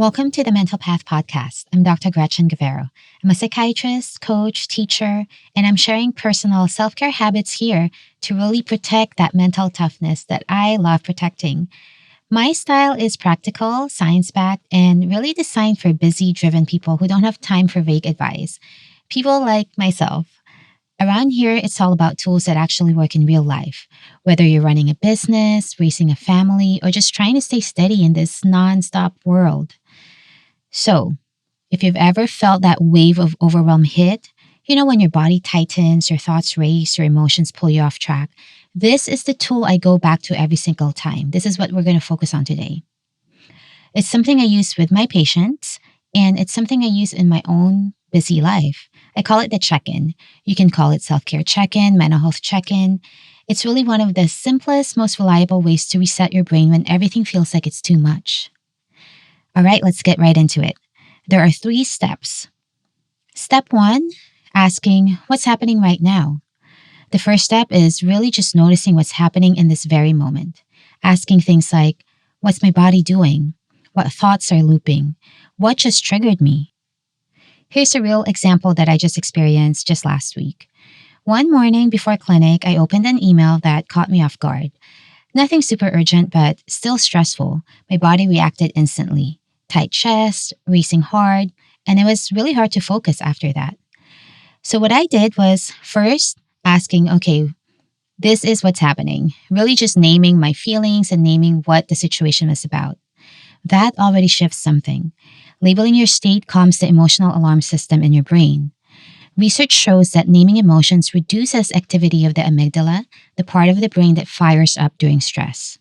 Welcome to the Mental Path Podcast. I'm Dr. Gretchen Guevara. I'm a psychiatrist, coach, teacher, and I'm sharing personal self care habits here to really protect that mental toughness that I love protecting. My style is practical, science backed, and really designed for busy, driven people who don't have time for vague advice. People like myself. Around here, it's all about tools that actually work in real life. Whether you're running a business, raising a family, or just trying to stay steady in this nonstop world. So, if you've ever felt that wave of overwhelm hit, when your body tightens, your thoughts race, your emotions pull you off track, this is the tool I go back to every single time. This is what we're going to focus on today. It's something I use with my patients, and it's something I use in my own busy life. I call it the check in. You can call it self care check in, mental health check in. It's really one of the simplest, most reliable ways to reset your brain when everything feels like it's too much. All right, let's get right into it. There are 3 steps. Step 1, asking what's happening right now. The first step is really just noticing what's happening in this very moment. Asking things like, what's my body doing? What thoughts are looping? What just triggered me? Here's a real example that I just experienced just last week. One morning before clinic, I opened an email that caught me off guard. Nothing super urgent, but still stressful. My body reacted instantly. Tight chest, racing hard, and it was really hard to focus after that. So what I did was first asking, okay, this is what's happening. Really just naming my feelings and naming what the situation was about. That already shifts something. Labeling your state calms the emotional alarm system in your brain. Research shows that naming emotions reduces activity of the amygdala, the part of the brain that fires up during stress.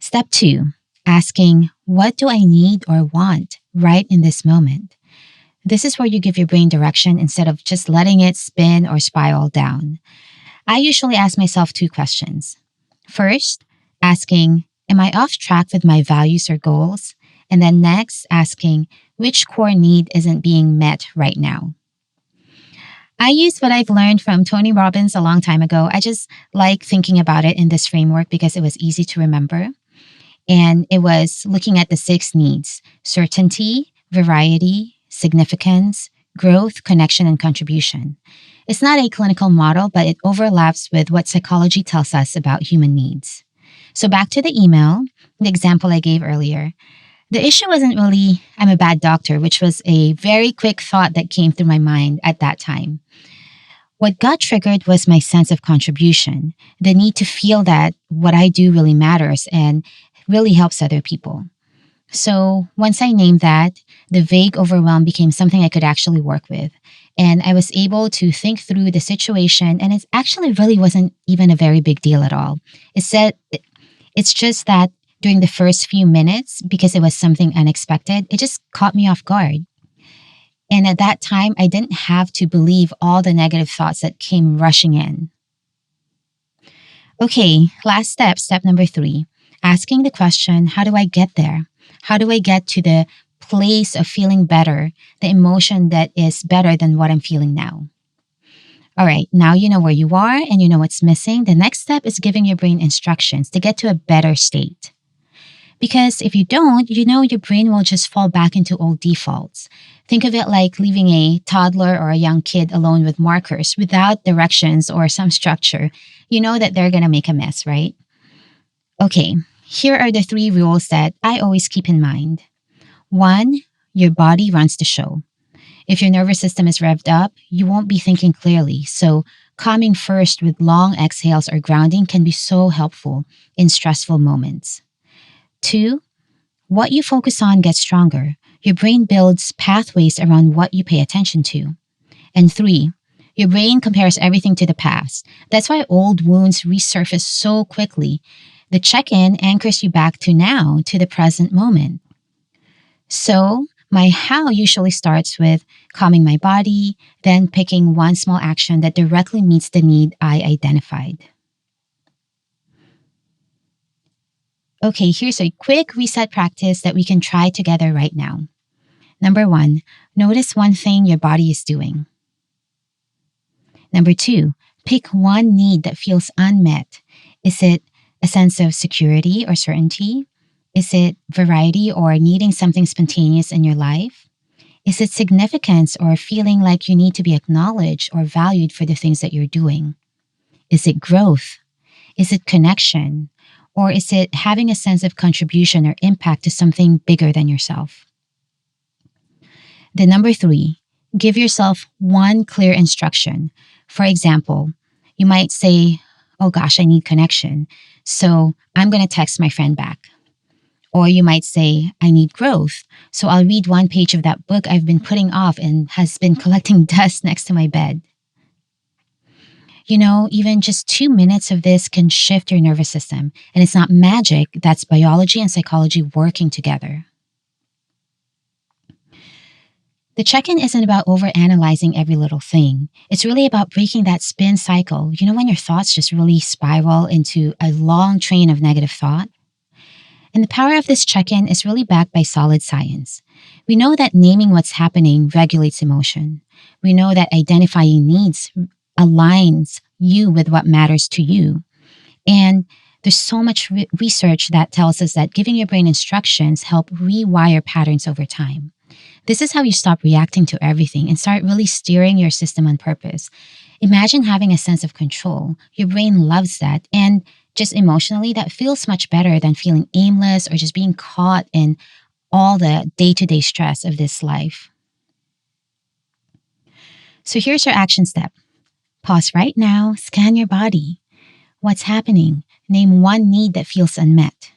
Step 2, asking, what do I need or want right in this moment? This is where you give your brain direction instead of just letting it spin or spiral down. I usually ask myself 2 questions. First, asking, am I off track with my values or goals? And then next, asking, which core need isn't being met right now? I use what I've learned from Tony Robbins a long time ago. I just like thinking about it in this framework because it was easy to remember. And it was looking at the 6 needs: certainty, variety, significance, growth, connection, and contribution. It's not a clinical model, but it overlaps with what psychology tells us about human needs. So back to the email, the example I gave earlier. The issue wasn't really, I'm a bad doctor, which was a very quick thought that came through my mind at that time. What got triggered was my sense of contribution, the need to feel that what I do really matters and really helps other people. So once I named that, the vague overwhelm became something I could actually work with. And I was able to think through the situation, and it actually really wasn't even a very big deal at all. It's just that during the first few minutes, because it was something unexpected, it just caught me off guard. And at that time, I didn't have to believe all the negative thoughts that came rushing in. Okay, last step, step number 3, asking the question, how do I get there? How do I get to the place of feeling better, the emotion that is better than what I'm feeling now? All right, now you know where you are and you know what's missing. The next step is giving your brain instructions to get to a better state. Because if you don't, your brain will just fall back into old defaults. Think of it like leaving a toddler or a young kid alone with markers without directions or some structure. You know that they're going to make a mess, right? Okay, here are the 3 rules that I always keep in mind. 1, your body runs the show. If your nervous system is revved up, you won't be thinking clearly. So calming first with long exhales or grounding can be so helpful in stressful moments. 2, what you focus on gets stronger. Your brain builds pathways around what you pay attention to. And 3, your brain compares everything to the past. That's why old wounds resurface so quickly. The check-in anchors you back to now, to the present moment. So my how usually starts with calming my body, then picking one small action that directly meets the need I identified. Okay, here's a quick reset practice that we can try together right now. Number 1, notice one thing your body is doing. Number 2, pick one need that feels unmet. Is it a sense of security or certainty? Is it variety or needing something spontaneous in your life? Is it significance or feeling like you need to be acknowledged or valued for the things that you're doing? Is it growth? Is it connection? Or is it having a sense of contribution or impact to something bigger than yourself? The number three, give yourself one clear instruction. For example, you might say, oh gosh, I need connection. So I'm going to text my friend back. Or you might say, I need growth. So I'll read one page of that book I've been putting off and has been collecting dust next to my bed. Even just 2 minutes of this can shift your nervous system. And it's not magic, that's biology and psychology working together. The check in isn't about overanalyzing every little thing. It's really about breaking that spin cycle. When your thoughts just really spiral into a long train of negative thought? And the power of this check in is really backed by solid science. We know that naming what's happening regulates emotion. We know that identifying needs aligns you with what matters to you. And there's so much research that tells us that giving your brain instructions help rewire patterns over time. This is how you stop reacting to everything and start really steering your system on purpose. Imagine having a sense of control. Your brain loves that. And just emotionally, that feels much better than feeling aimless or just being caught in all the day-to-day stress of this life. So here's your action step. Pause right now, scan your body. What's happening? Name one need that feels unmet.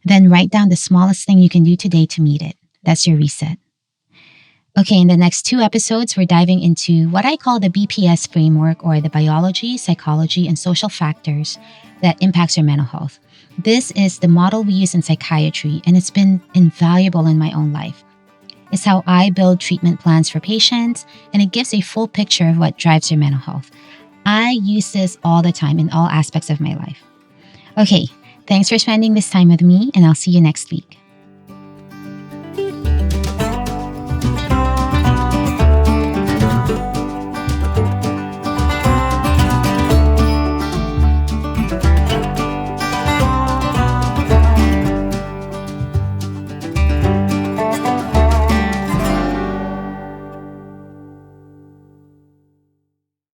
Then write down the smallest thing you can do today to meet it. That's your reset. Okay, in the next 2 episodes, we're diving into what I call the BPS framework, or the biology, psychology, and social factors that impacts your mental health. This is the model we use in psychiatry, and it's been invaluable in my own life. It's how I build treatment plans for patients, and it gives a full picture of what drives your mental health. I use this all the time in all aspects of my life. Okay, thanks for spending this time with me, and I'll see you next week.